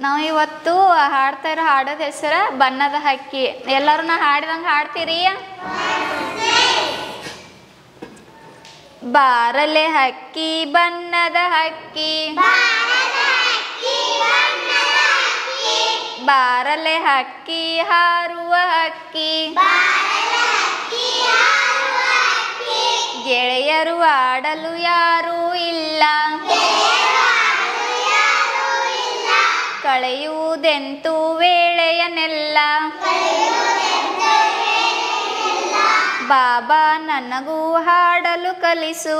ನಾವು ಇವತ್ತು ಹಾಡ್ತಾ ಇರೋ ಹಾಡೋದ ಹೆಸರ ಬಣ್ಣದ ಹಕ್ಕಿ. ಎಲ್ಲರೂ ನಾ ಹಾಡಿದಂಗೆ ಹಾಡ್ತೀರಿ? ಬಾರಲೆ ಹಕ್ಕಿ ಬಣ್ಣದ ಹಕ್ಕಿ, ಬಾರಲೆ ಹಕ್ಕಿ ಹಾರುವ ಹಕ್ಕಿ, ಗೆಳೆಯರು ಆಡಲು ಯಾರೂ ಇಲ್ಲ, ಕಳೆಯುವುದೆಂತೂ ವೇಳೆಯನೆಲ್ಲ. ಬಾಬಾ ನನಗೂ ಹಾಡಲು ಕಲಿಸು,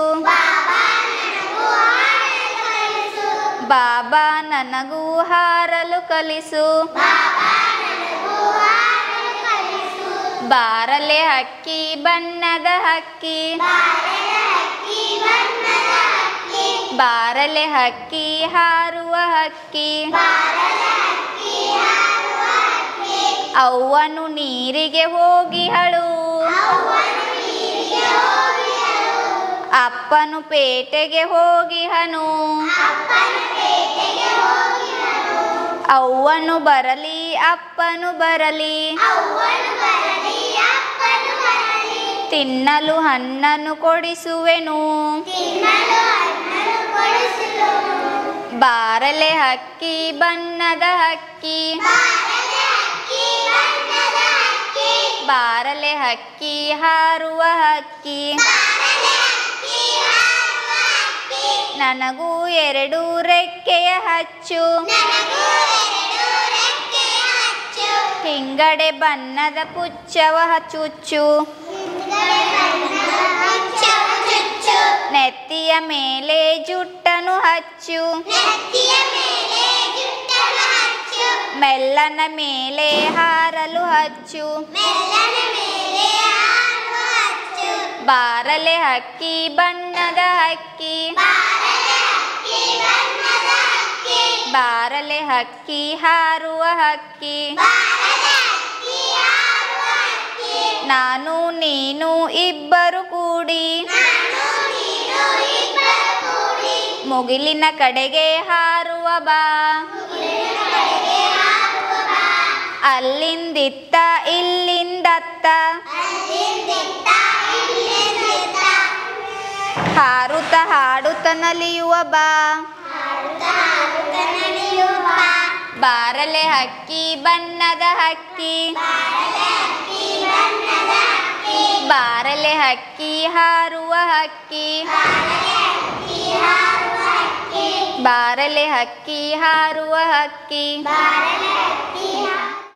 ಬಾಬಾ ನನಗೂ ಹಾರಲು ಕಲಿಸು. ಬಾರಲೆ ಹಕ್ಕಿ ಬಣ್ಣದ ಹಕ್ಕಿ, ಬಾರಲೆ ಹಕ್ಕಿ ಹಾರುವ ಹಕ್ಕಿ. ಅವ್ವನು ನೀರಿಗೆ ಹೋಗಿಹಳು, ಅಪ್ಪನು ಪೇಟೆಗೆ ಹೋಗಿಹನು. ಅವ್ವನು ಬರಲಿ ಅಪ್ಪನು ಬರಲಿ, ತಿನ್ನಲು ಹಣ್ಣನ್ನು ಕೊಡಿಸುವೆನು. ಬಾರಲೆ ಹಕ್ಕಿ ಬಣ್ಣದ ಹಕ್ಕಿ, ಬಾರಲೆ ಹಕ್ಕಿ ಹಾರುವ ಹಕ್ಕಿ. ನನಗೂ ಎರಡು ರೆಕ್ಕೆಯ ಹಚ್ಚು, ಹಿಂಗಡೆ ಬಣ್ಣದ ಪುಚ್ಚವ ಚುಚ್ಚು. ನೆತ್ತಿಯ ಮೇಲೆ ಜುಟ್ಟನು ಹಚ್ಚು, ಮೆಲ್ಲನ ಮೇಲೆ ಹಾರಲು ಹಚ್ಚು. ಬಾರಲೆ ಹಕ್ಕಿ ಬಣ್ಣದ ಹಕ್ಕಿ, ಬಾರಲೆ ಹಕ್ಕಿ ಹಾರುವ ಹಕ್ಕಿ. ನಾನು ನೀನು ಇಬ್ಬರು ಕೂಡಿ ಮುಗಿಲಿನ ಕಡೆಗೆ ಹಾರುವ ಬಾ. ಅಲ್ಲಿಂದಿತ್ತ ಇಲ್ಲಿಂದತ್ತ ಹಾರುತ್ತ ಹಾಡುತ್ತ ನಲಿಯುವ ಬಾ. ಬಾರಲೆ ಹಕ್ಕಿ ಬಣ್ಣದ ಹಕ್ಕಿ, ಬಾರಲೆ ಹಕ್ಕಿ ಹಾರುವ ಹಕ್ಕಿ, ಬಾರಲೆ ಹಕ್ಕಿ ಹಾರುವ ಹಕ್ಕಿ.